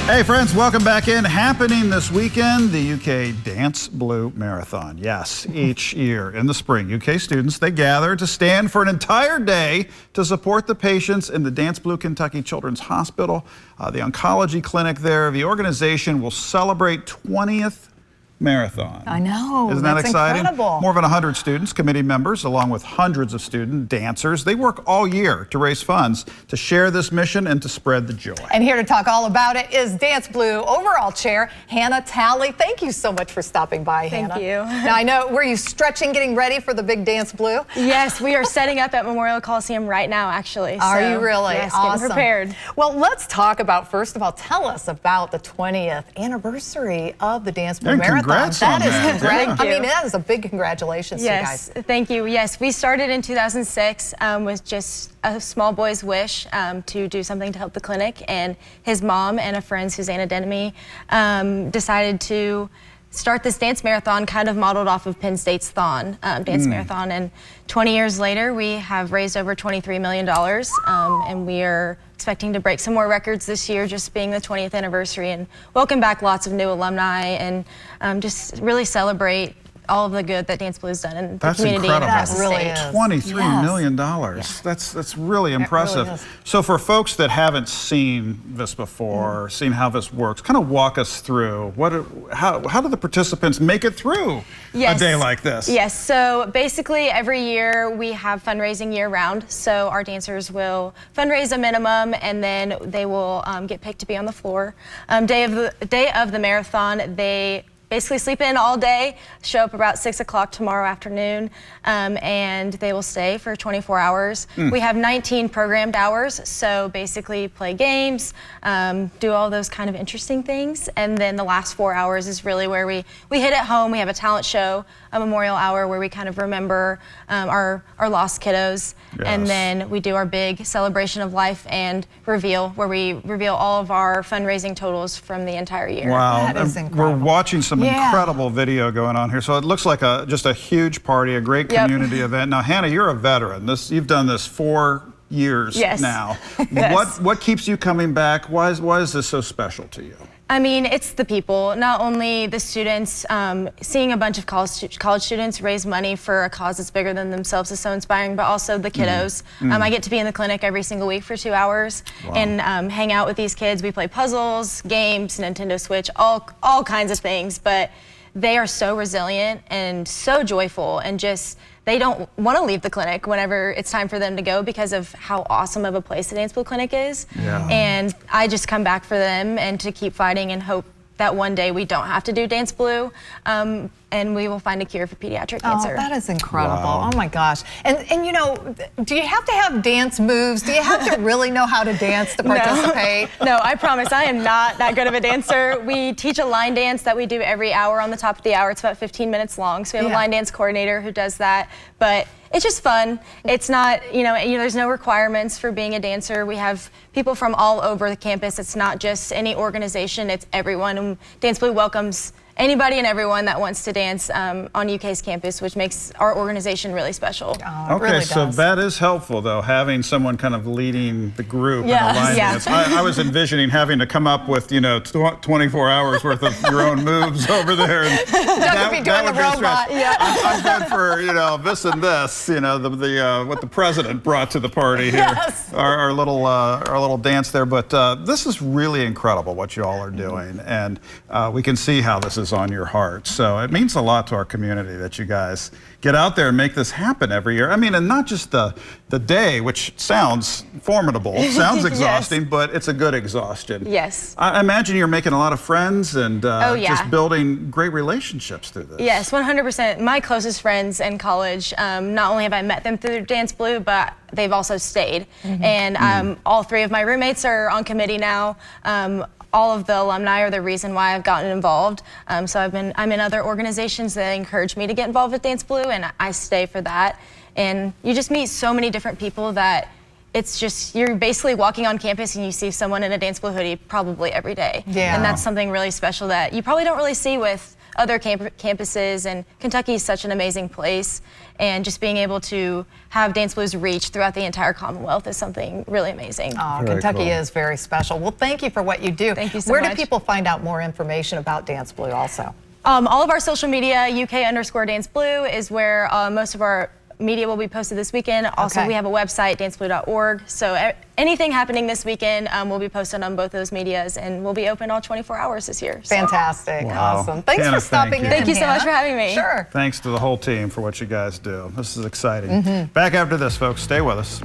Hey friends, welcome back in. Happening this weekend, the UK Danceblue Marathon. Yes, each year in the spring, UK students, they gather to stand for an entire day to support the patients in the Danceblue Kentucky Children's Hospital, the oncology clinic there. The organization will celebrate 20th marathon. I know. Isn't that exciting? Incredible. More than 100 students, committee members, along with hundreds of student dancers. They work all year to raise funds to share this mission and to spread the joy. And here to talk all about it is Danceblue overall chair Hannah Talley. Thank you so much for stopping by, Hannah. Thank you. Now I know, were you stretching, getting ready for the big Danceblue? Yes, we are setting up at Memorial Coliseum right now, actually. Are you really? Yes, awesome. getting prepared. Well, let's talk about, first of all, tell us about the 20th anniversary of the Danceblue Marathon. Congrats on that. I mean, that is a big congratulations to you guys. Yes, thank you. Yes, we started in 2006 with just a small boy's wish to do something to help the clinic, and his mom and a friend, Susanna Denemy, decided to start this dance marathon kind of modeled off of Penn State's Thon dance marathon. And 20 years later, we have raised over $23 million, and we are expecting to break some more records this year, just being the 20th anniversary, and welcome back lots of new alumni and just really celebrate all of the good that Danceblue has done in the community. Incredible. That really is. $23 million. That's really impressive. Really is. So for folks that haven't seen this before, seen how this works, kind of walk us through how do the participants make it through a day like this? Yes, so basically every year we have fundraising year round. So our dancers will fundraise a minimum, and then they will get picked to be on the floor. Day of the marathon, they basically sleep in all day, show up about 6 o'clock tomorrow afternoon, and they will stay for 24 hours. We have 19 programmed hours, so basically play games, do all those kind of interesting things, and then the last 4 hours is really where we hit it home. We have a talent show, a memorial hour where we kind of remember our lost kiddos, and then we do our big celebration of life and reveal, where we reveal all of our fundraising totals from the entire year. Wow, That is incredible. We're watching some incredible video going on here. So it looks like just a huge party, a great community event. Now, Hannah, you're a veteran. You've done this 4 years now. What keeps you coming back? Why is this so special to you? I mean, it's the people, not only the students. Seeing a bunch of college students raise money for a cause that's bigger than themselves is so inspiring, but also the kiddos. I get to be in the clinic every single week for 2 hours and hang out with these kids. We play puzzles, games, Nintendo Switch, all kinds of things, but they are so resilient and so joyful, and just they don't want to leave the clinic whenever it's time for them to go because of how awesome of a place the Danceblue Clinic is. And I just come back for them and to keep fighting and hope that one day we don't have to do Danceblue, and we will find a cure for pediatric cancer. Oh, that is incredible. Wow. Oh my gosh. And you know, do you have to have dance moves? Do you have to really know how to dance to participate? No, I promise I am not that good of a dancer. We teach a line dance that we do every hour on the top of the hour. It's about 15 minutes long. So we have a line dance coordinator who does that. But it's just fun. It's not, there's no requirements for being a dancer. We have people from all over the campus. It's not just any organization, it's everyone. And Danceblue welcomes anybody and everyone that wants to dance on UK's campus, which makes our organization really special. Oh, Okay, really so does. that is helpful, though, having someone kind of leading the group in the line dance. I was envisioning having to come up with, 24 hours worth of your own moves over there. And that would be doing the robot. I'm good for, this and this, what the president brought to the party here. Our little dance there. But this is really incredible what you all are doing, and we can see how this is on your heart. So it means a lot to our community that you guys get out there and make this happen every year. I mean, and not just the day, which sounds formidable, sounds exhausting, but it's a good exhaustion. Yes. I imagine you're making a lot of friends and just building great relationships through this. Yes, 100%. My closest friends in college, not only have I met them through Danceblue, but they've also stayed. And all 3 of my roommates are on committee now. All of the alumni are the reason why I've gotten involved. So I'm in other organizations that encourage me to get involved with Danceblue, and I stay for that. And you just meet so many different people that it's just, you're basically walking on campus and you see someone in a Danceblue hoodie probably every day. And that's something really special that you probably don't really see with other campuses, and Kentucky is such an amazing place, and just being able to have Danceblue's reach throughout the entire Commonwealth is something really amazing. Oh, Very Kentucky cool. is very special. Well, thank you for what you do. Thank you so Where much. do people find out more information about Danceblue also? All of our social media, UK_Danceblue, is where most of our media will be posted this weekend. Also, Okay. we have a website, danceblue.org. So anything happening this weekend will be posted on both those medias, and we'll be open all 24 hours this year. So. Fantastic. Wow. Awesome. Thanks Hannah, for stopping thank in. you. Thank you so much Hannah. for having me. Sure. Thanks to the whole team for what you guys do. This is exciting. Back after this, folks. Stay with us.